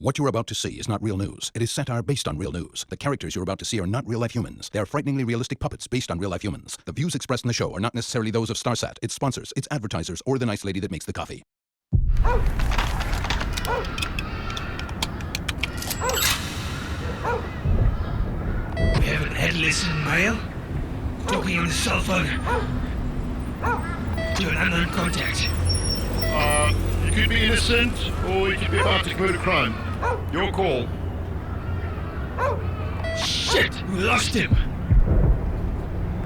What you're about to see is not real news. It is satire based on real news. The characters you're about to see are not real-life humans. They are frighteningly realistic puppets based on real-life humans. The views expressed in the show are not necessarily those of StarSat, its sponsors, its advertisers, or the nice lady that makes the coffee. We have an adolescent male talking on his cell phone to an unknown contact. He could be innocent, or he could be about to commit a crime. Your call. Shit! We lost him!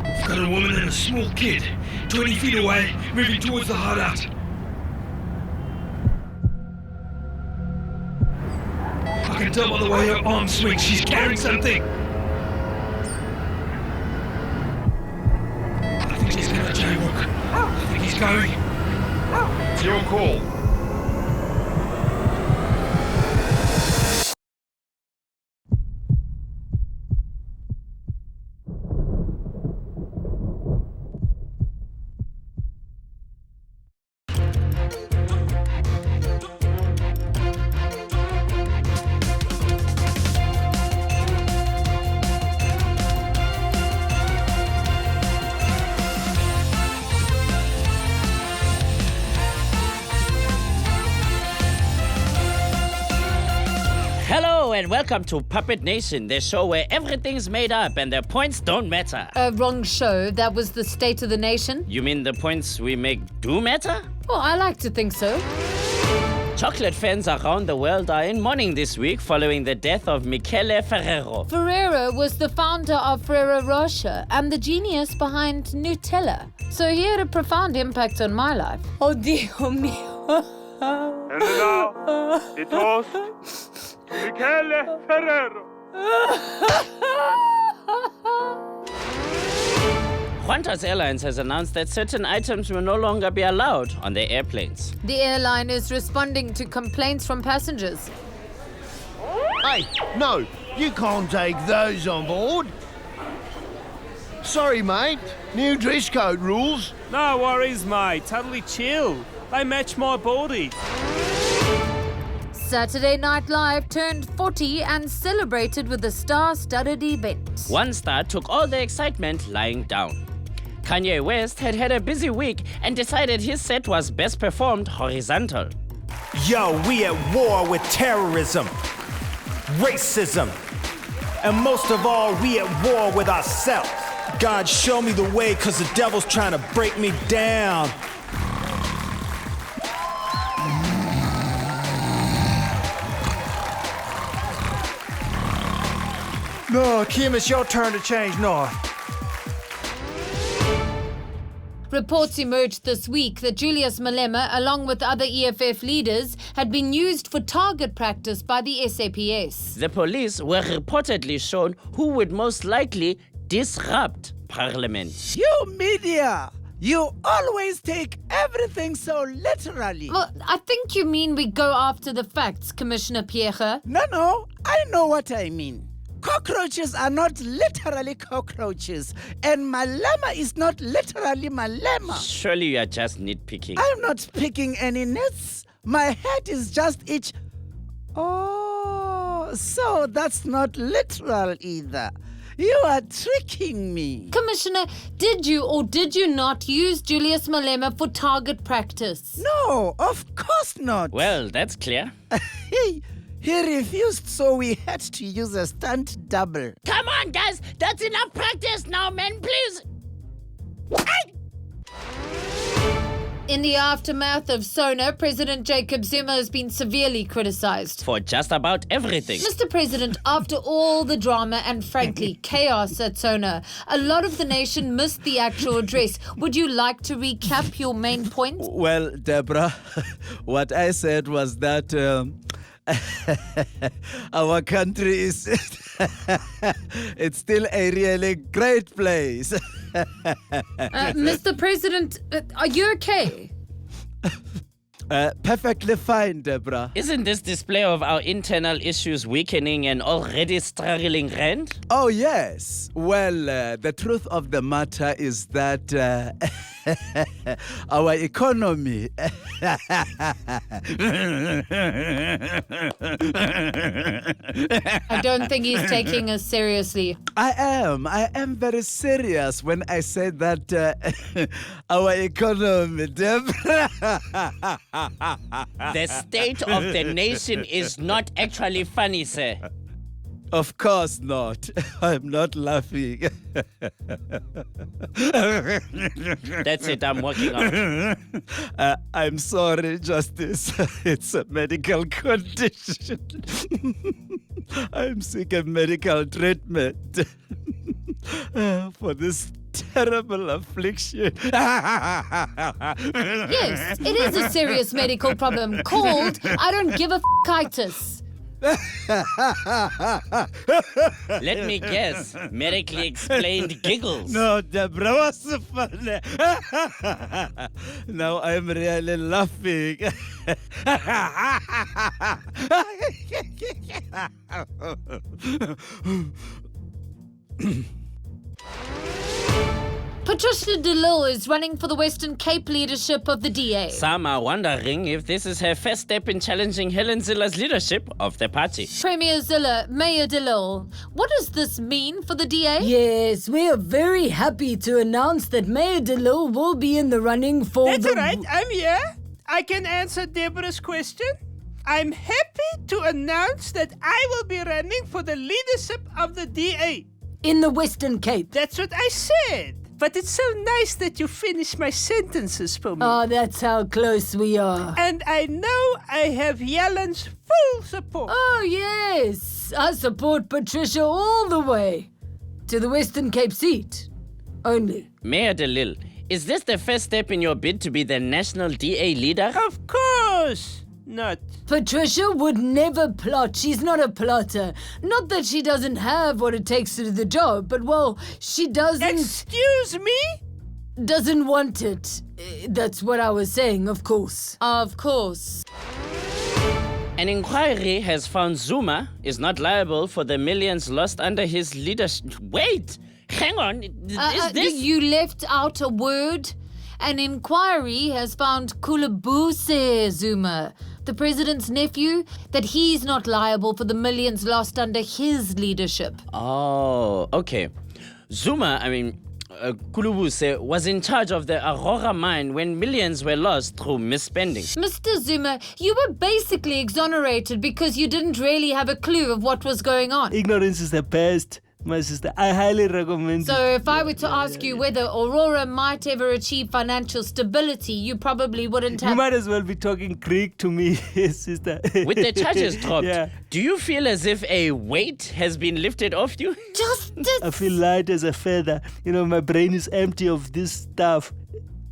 We've got a woman and a small kid, 20 feet away, moving towards the hideout. I can tell by the way her arm swings, she's carrying something. I think she's gonna jaywalk. I think he's going. It's your call. Hello and welcome to Puppet Nation, the show where everything's made up and the points don't matter. Wrong show. That was the State of the Nation. You mean the points we make do matter? Well, I like to think so. Chocolate fans around the world are in mourning this week following the death of Michele Ferrero. Ferrero was the founder of Ferrero Rocher and the genius behind Nutella. So he had a profound impact on my life. Oh, Dio mio. And now, the toast to Michele Ferrero. Qantas Airlines has announced that certain items will no longer be allowed on their airplanes. The airline is responding to complaints from passengers. Hey, no, you can't take those on board. Sorry, mate. New dress code rules. No worries, mate. Totally chill. They match my body. Saturday Night Live turned 40 and celebrated with a star-studded event. One star took all the excitement lying down. Kanye West had a busy week and decided his set was best performed horizontal. Yo, we at war with terrorism, racism, and most of all, we at war with ourselves. God, show me the way, cause the devil's trying to break me down. No, Kim, it's your turn to change north. Reports emerged this week that Julius Malema, along with other EFF leaders, had been used for target practice by the SAPS. The police were reportedly shown who would most likely disrupt Parliament. You media, you always take everything so literally. Well, I think you mean we go after the facts, Commissioner Pierre. No, I know what I mean. Cockroaches are not literally cockroaches, and Malema is not literally Malema. Surely you are just nitpicking. I'm not picking any nits. My head is just itch. Oh, so that's not literal either. You are tricking me. Commissioner, did you or did you not use Julius Malema for target practice? No, of course not. Well, that's clear. He refused, so we had to use a stunt double. Come on, guys! That's enough practice now, men, please! In the aftermath of SONA, President Jacob Zimmer has been severely criticized. For just about everything. Mr. President, after all the drama and, frankly, chaos at SONA, a lot of the nation missed the actual address. Would you like to recap your main points? Well, Deborah, what I said was that our country is it's still a really great place. Mr. President, are you okay? Perfectly fine, Deborah. Isn't this display of our internal issues weakening an already struggling rand? Oh, yes. Well, the truth of the matter is that our economy. I don't think he's taking us seriously. I am very serious when I say that our economy, Deborah. The state of the nation is not actually funny, sir. Of course not. I'm not laughing. That's it, I'm walking out. I'm sorry, Justice. It's a medical condition. I'm seeking medical treatment for this terrible affliction. Yes, it is a serious medical problem called I don't give a f***itis. Let me guess, medically explained giggles. No, Deborah, what's so funny? Now I'm really laughing. Patricia De Lille is running for the Western Cape leadership of the DA. Some are wondering if this is her first step in challenging Helen Zille's leadership of the party. Premier Zille, Mayor De Lille, what does this mean for the DA? Yes, we are very happy to announce that Mayor De Lille will be in the running for That's the... right, I'm here. I can answer Deborah's question. I'm happy to announce that I will be running for the leadership of the DA. In the Western Cape. That's what I said. But it's so nice that you finish my sentences for me. Oh, that's how close we are. And I know I have Helen's full support. Oh, yes. I support Patricia all the way. To the Western Cape seat. Only. Mayor De Lille, is this the first step in your bid to be the national DA leader? Of course not. Patricia would never plot. She's not a plotter. Not that she doesn't have what it takes to do the job, but, well, she doesn't... Excuse me? Doesn't want it. That's what I was saying, of course. Of course. An inquiry has found Zuma is not liable for the millions lost under his leadership. Wait! Hang on. Is this... You left out a word. An inquiry has found Khulubuse Zuma, the president's nephew, that he's not liable for the millions lost under his leadership. Oh, okay. Zuma, Khulubuse was in charge of the Aurora mine when millions were lost through misspending. Mr. Zuma, you were basically exonerated because you didn't really have a clue of what was going on. Ignorance is the best, my sister. I highly recommend it. So if I were to ask you whether Aurora might ever achieve financial stability, you probably wouldn't have... You might as well be talking Greek to me, sister. With the charges dropped, Yeah. do you feel as if a weight has been lifted off you? Justice! I feel light as a feather. You know, my brain is empty of this stuff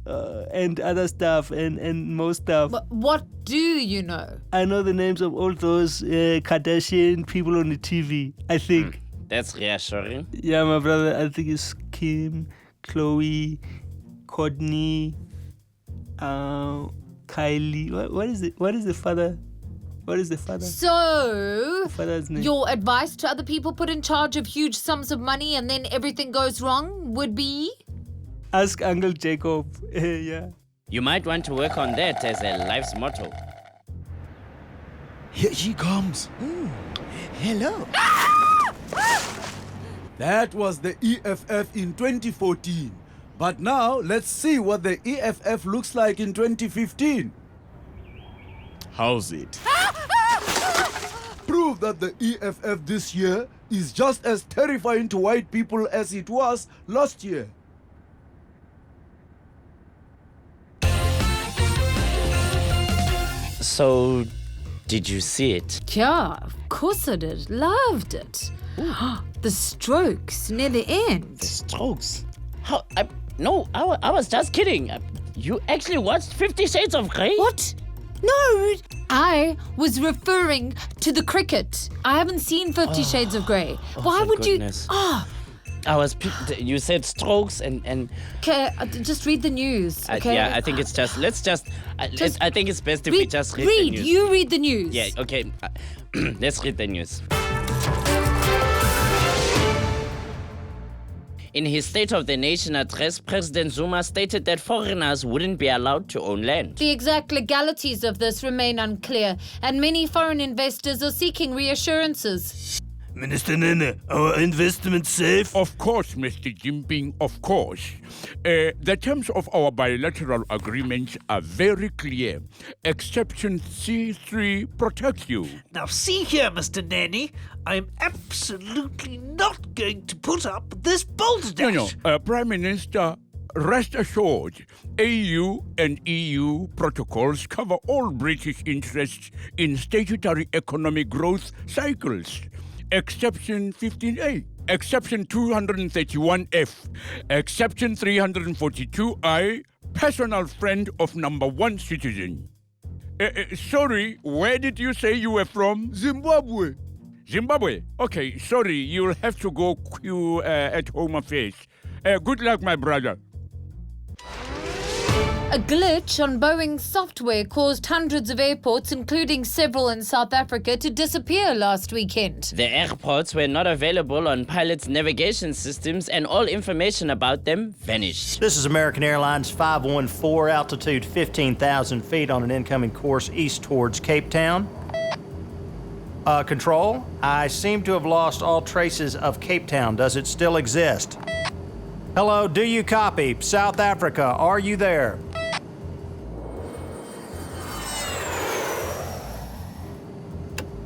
and other stuff and more stuff. But what do you know? I know the names of all those Kardashian people on the TV, I think. That's reassuring. Yeah, my brother, I think it's Kim, Chloe, Courtney, Kylie. What is it? What is the father? What is the father? So, Father's name. your advice to other people put in charge of huge sums of money and then everything goes wrong would be? Ask Uncle Jacob. Yeah. You might want to work on that as a life's motto. Here she comes. Hello. That was the EFF in 2014. But now, let's see what the EFF looks like in 2015. How's it? Prove that the EFF this year is just as terrifying to white people as it was last year. So, did you see it? Yeah, of course I did. Loved it. The strokes near the end. The strokes? How? No, I was just kidding. You actually watched 50 Shades of Grey? What? No, I was referring to the cricket. I haven't seen 50 Shades of Grey. Why thank would goodness. you? I was. You said strokes and. Okay, just read the news. Okay. Yeah, I think it's just. Let's just. I think it's best if we just read the news. You read the news. Yeah. Okay. Let's read the news. In his State of the Nation address, President Zuma stated that foreigners wouldn't be allowed to own land. The exact legalities of this remain unclear, and many foreign investors are seeking reassurances. Minister Nene, our investment safe? Of course, Mr. Jinping, of course. The terms of our bilateral agreements are very clear. Exception C3 protects you. Now see here, Mr. Nanny, I'm absolutely not going to put up with this balderdash. No, Prime Minister, rest assured, AU and EU protocols cover all British interests in statutory economic growth cycles. Exception 15A, Exception 231F, Exception 342I, personal friend of number one citizen. Sorry, where did you say you were from? Zimbabwe. Zimbabwe? Okay, sorry, you'll have to go queue at Home Affairs. Good luck, my brother. A glitch on Boeing's software caused hundreds of airports, including several in South Africa, to disappear last weekend. The airports were not available on pilots' navigation systems, and all information about them vanished. This is American Airlines 514, altitude 15,000 feet on an incoming course east towards Cape Town. Control, I seem to have lost all traces of Cape Town. Does it still exist? Hello, do you copy? South Africa, are you there?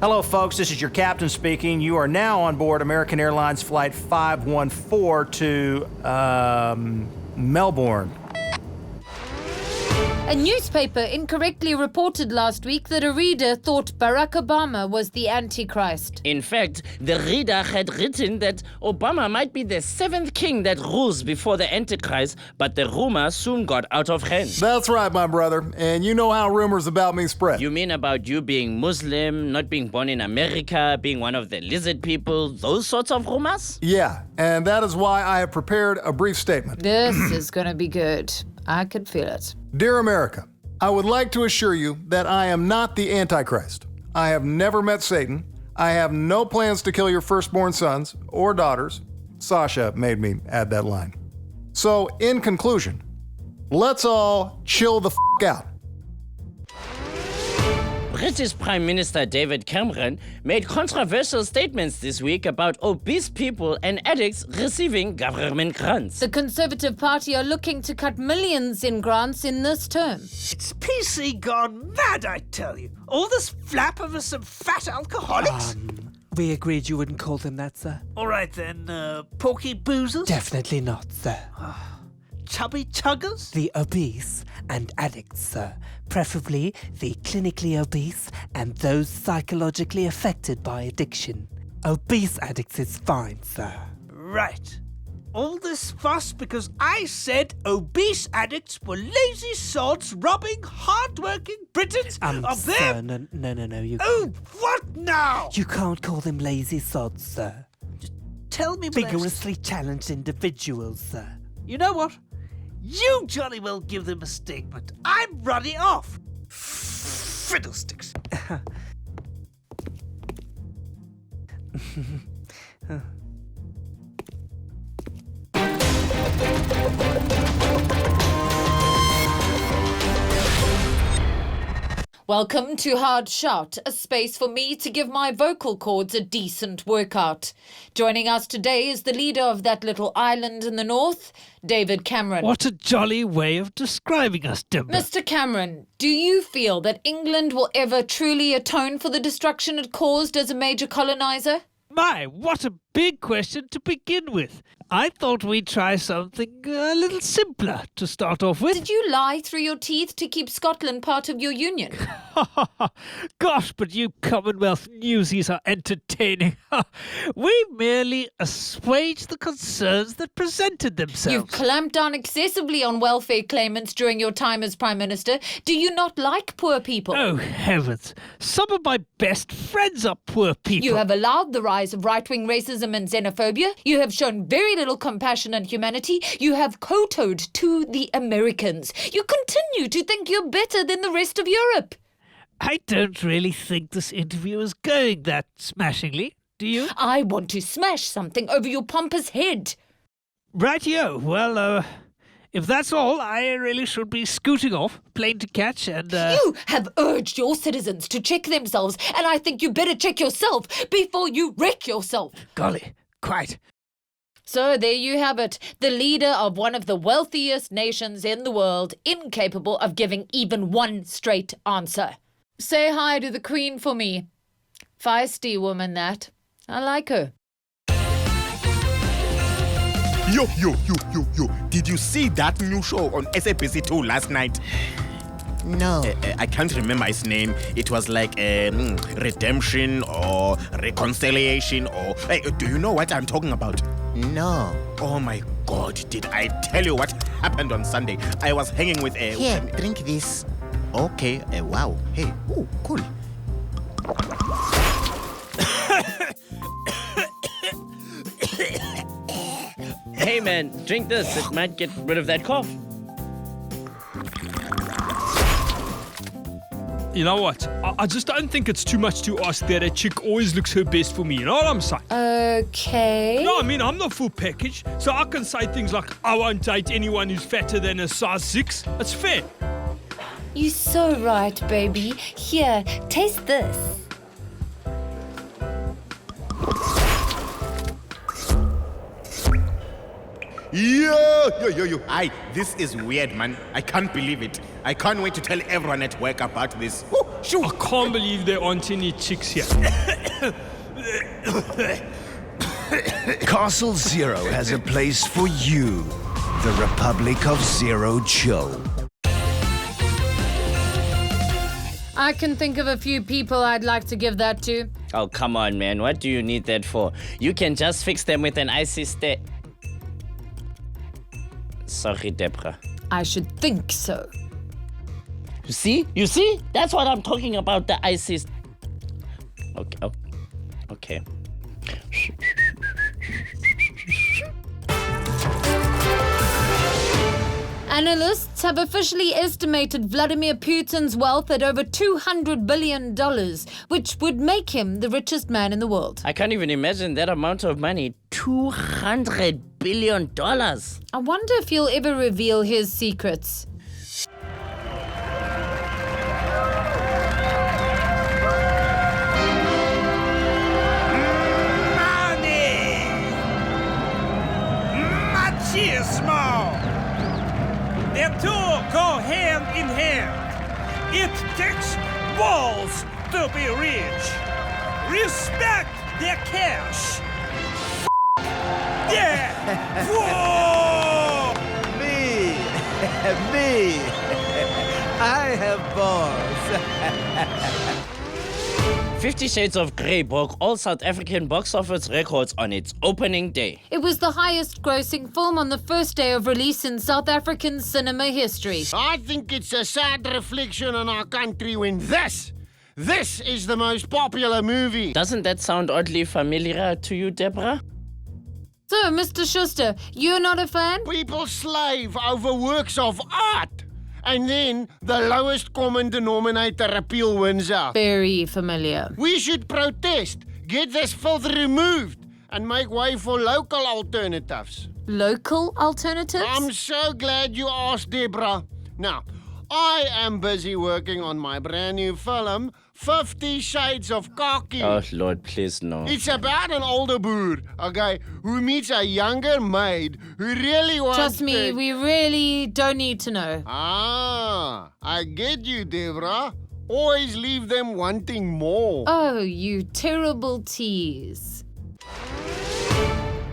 Hello, folks. This is your captain speaking. You are now on board American Airlines Flight 514 to, Melbourne. A newspaper incorrectly reported last week that a reader thought Barack Obama was the Antichrist. In fact, the reader had written that Obama might be the 7th king that rules before the Antichrist, but the rumor soon got out of hand. That's right, my brother. And you know how rumors about me spread. You mean about you being Muslim, not being born in America, being one of the lizard people, those sorts of rumors? Yeah, and that is why I have prepared a brief statement. This is gonna be good. I could feel it. Dear America, I would like to assure you that I am not the Antichrist. I have never met Satan. I have no plans to kill your firstborn sons or daughters. Sasha made me add that line. So, in conclusion, let's all chill the f*** out. British Prime Minister David Cameron made controversial statements this week about obese people and addicts receiving government grants. The Conservative Party are looking to cut millions in grants in this term. It's PC gone mad, I tell you. All this flap over some fat alcoholics? We agreed you wouldn't call them that, sir. All right then, porky boozers? Definitely not, sir. Chubby chuggers? The obese and addicts, sir. Preferably the clinically obese and those psychologically affected by addiction. Obese addicts is fine, sir. Right. All this fuss because I said obese addicts were lazy sods robbing hard-working Britons of their... Sir, no, you... Oh, what now? You can't call them lazy sods, sir. Just tell me what vigorously challenged individuals, sir. You know what? You jolly well give them a statement. I'm running off. Fiddlesticks. Welcome to Hard Shout, a space for me to give my vocal cords a decent workout. Joining us today is the leader of that little island in the north, David Cameron. What a jolly way of describing us, Dimber. Mr. Cameron, do you feel that England will ever truly atone for the destruction it caused as a major colonizer? My, what a big question to begin with. I thought we'd try something a little simpler to start off with. Did you lie through your teeth to keep Scotland part of your union? Gosh, but you Commonwealth newsies are entertaining. We merely assuaged the concerns that presented themselves. You've clamped down excessively on welfare claimants during your time as Prime Minister. Do you not like poor people? Oh, heavens. Some of my best friends are poor people. You have allowed the rise of right-wing racism and xenophobia. You have shown very little compassion and humanity. You have kowtowed to the Americans. You continue to think you're better than the rest of Europe. I don't really think this interview is going that smashingly, do you? I want to smash something over your pompous head. Rightio. Well, if that's all, I really should be scooting off. Plane to catch and... You have urged your citizens to check themselves, and I think you better check yourself before you wreck yourself. Golly, quite. So there you have it. The leader of one of the wealthiest nations in the world, incapable of giving even one straight answer. Say hi to the Queen for me. Feisty woman, that. I like her. Yo. Did you see that new show on SABC 2 last night? No. I can't remember its name. It was like redemption or reconciliation or... Hey, do you know what I'm talking about? No. Oh my God, did I tell you what happened on Sunday? I was hanging with a... Here, drink this. Okay, wow. Hey, ooh, cool. Hey man, drink this. It might get rid of that cough. You know what? I just don't think it's too much to ask that a chick always looks her best for me. You know what I'm saying? Okay. No, I mean, I'm the full package. So I can say things like, I won't date anyone who's fatter than a size 6. That's fair. You're so right, baby. Here, taste this. Yo. Aye, this is weird, man. I can't believe it. I can't wait to tell everyone at work about this. Woo, shoo. I can't believe there aren't any chicks here. Castle Zero has a place for you. The Republic of Zero Chill. I can think of a few people I'd like to give that to. Oh, come on, man. What do you need that for? You can just fix them with an icy stare. Sorry, Deborah. I should think so. You see? That's what I'm talking about, the icy... Okay. Analysts have officially estimated Vladimir Putin's wealth at over $200 billion, which would make him the richest man in the world. I can't even imagine that amount of money. $200 billion. I wonder if he'll ever reveal his secrets. Machismo! The two go hand in hand. It takes balls to be rich. Respect the cash. Yeah! Whoa! Me. I have balls. 50 Shades of Grey broke all South African box office records on its opening day. It was the highest grossing film on the first day of release in South African cinema history. I think it's a sad reflection on our country when this is the most popular movie. Doesn't that sound oddly familiar to you, Deborah? So, Mr. Schuster, you're not a fan? People slave over works of art. And then the lowest common denominator appeal wins out. Very familiar. We should protest, get this filth removed, and make way for local alternatives. Local alternatives? I'm so glad you asked, Deborah. Now, I am busy working on my brand new film, 50 Shades of Khaki. Oh, Lord, please no. It's about an older boer, okay, who meets a younger maid who really wants Trust me, we really don't need to know. Ah, I get you, Deborah. Always leave them wanting more. Oh, you terrible tease.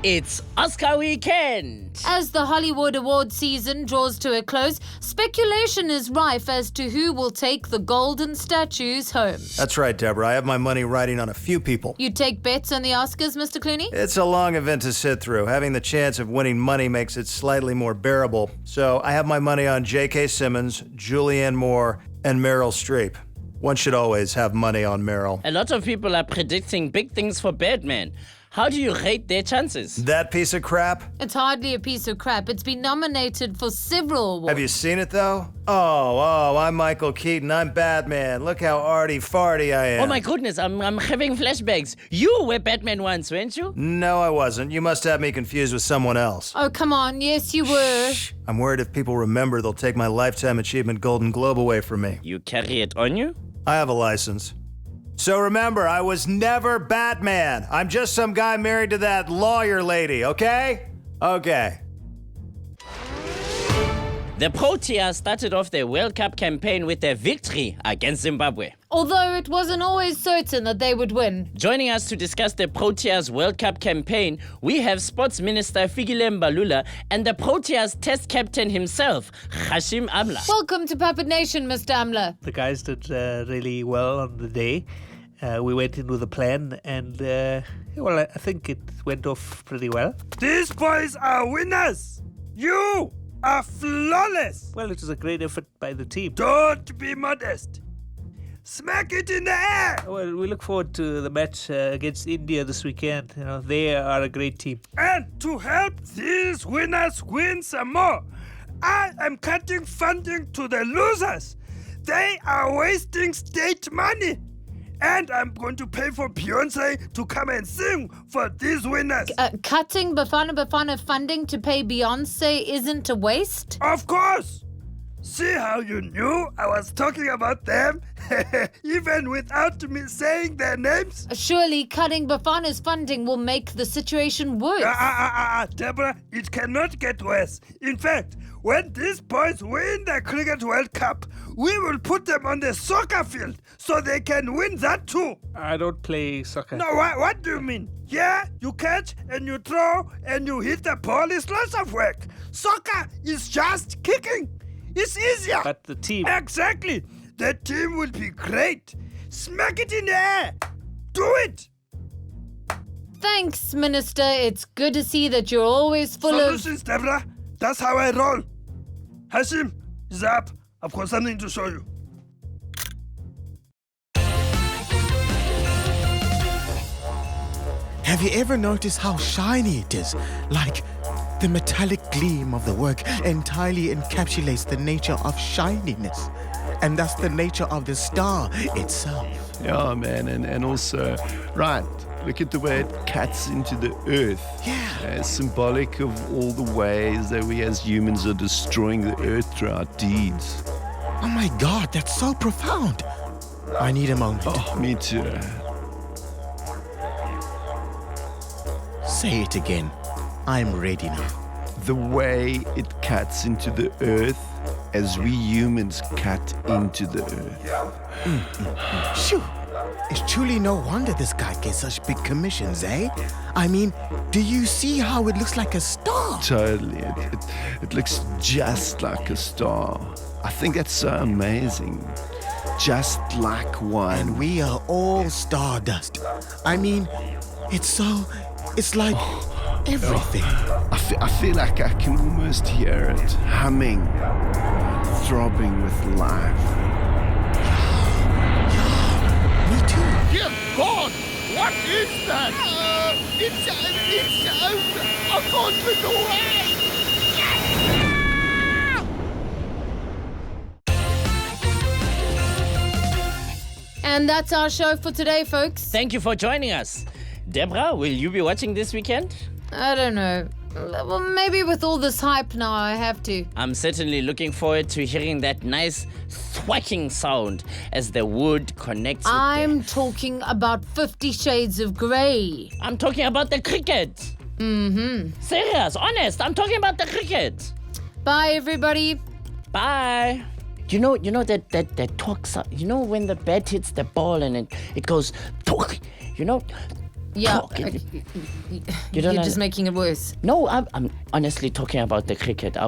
It's Oscar weekend! As the Hollywood award season draws to a close, speculation is rife as to who will take the golden statues home. That's right, Deborah. I have my money riding on a few people. You take bets on the Oscars, Mr. Clooney? It's a long event to sit through. Having the chance of winning money makes it slightly more bearable. So I have my money on J.K. Simmons, Julianne Moore, and Meryl Streep. One should always have money on Meryl. A lot of people are predicting big things for Batman. How do you rate their chances? That piece of crap? It's hardly a piece of crap. It's been nominated for several awards. Have you seen it, though? Oh, I'm Michael Keaton. I'm Batman. Look how arty-farty I am. Oh my goodness, I'm having flashbacks. You were Batman once, weren't you? No, I wasn't. You must have me confused with someone else. Oh, come on. Yes, you were. I'm worried if people remember, they'll take my Lifetime Achievement Golden Globe away from me. You carry it on you? I have a license. So remember, I was never Batman. I'm just some guy married to that lawyer lady, okay? Okay. The Proteas started off their World Cup campaign with their victory against Zimbabwe. Although it wasn't always certain that they would win. Joining us to discuss the Proteas World Cup campaign, we have Sports Minister Fikile Mbalula and the Proteas test captain himself, Hashim Amla. Welcome to Puppet Nation, Mr. Amla. The guys did really well on the day. We went in with a plan and, well, I think it went off pretty well. These boys are winners. You are flawless. Well, it was a great effort by the team. Don't be modest. Smack it in the air. Well, we look forward to the match against India this weekend. You know, they are a great team. And to help these winners win some more, I am cutting funding to the losers. They are wasting state money. And I'm going to pay for Beyonce to come and sing for these winners. Cutting Bafana funding to pay Beyonce isn't a waste? Of course. See how you knew I was talking about them, even without me saying their names? Surely cutting Bafana's funding will make the situation worse. Deborah, it cannot get worse. In fact, when these boys win the Cricket World Cup, we will put them on the soccer field so they can win that too. I don't play soccer. No, what do you mean? Yeah, you catch and you throw and you hit the ball is lots of work. Soccer is just kicking. It's easier. But the team... Exactly. The team will be great. Smack it in the air. Do it. Thanks, Minister. It's good to see that you're always full Solutions, Deborah. That's how I roll. Hashim, is up. I've got something to show you. Have you ever noticed how shiny it is? Like, the metallic gleam of the work entirely encapsulates the nature of shininess. And that's the nature of the star itself. Yeah, man, and also, right, look at the way it cuts into the earth. Yeah. Symbolic of all the ways that we as humans are destroying the earth through our deeds. Oh my God, that's so profound. I need a moment. Oh, me too. Say it again. I'm ready now. The way it cuts into the earth as we humans cut into the earth. Shoo! It's truly no wonder this guy gets such big commissions, eh? I mean, do you see how it looks like a star? Totally. It looks just like a star. I think that's so amazing. Just like one. And we are all stardust. I mean, it's like everything. I feel like I can almost hear it humming, throbbing with life. Me too. Dear God, what is that? It's I can't look away. And that's our show for today, folks. Thank you for joining us. Deborah, will you be watching this weekend? I don't know. Well, maybe with all this hype now, I have to. I'm certainly looking forward to hearing that nice thwacking sound as the wood connects with I'm talking about 50 Shades of Grey. I'm talking about the cricket. Mm-hmm. Serious, honest, I'm talking about the cricket. Bye, everybody. Bye. You know that talk sound, you know when the bat hits the ball and it goes talk, you know? Yeah, You're just making it worse. No, I'm honestly talking about the cricket.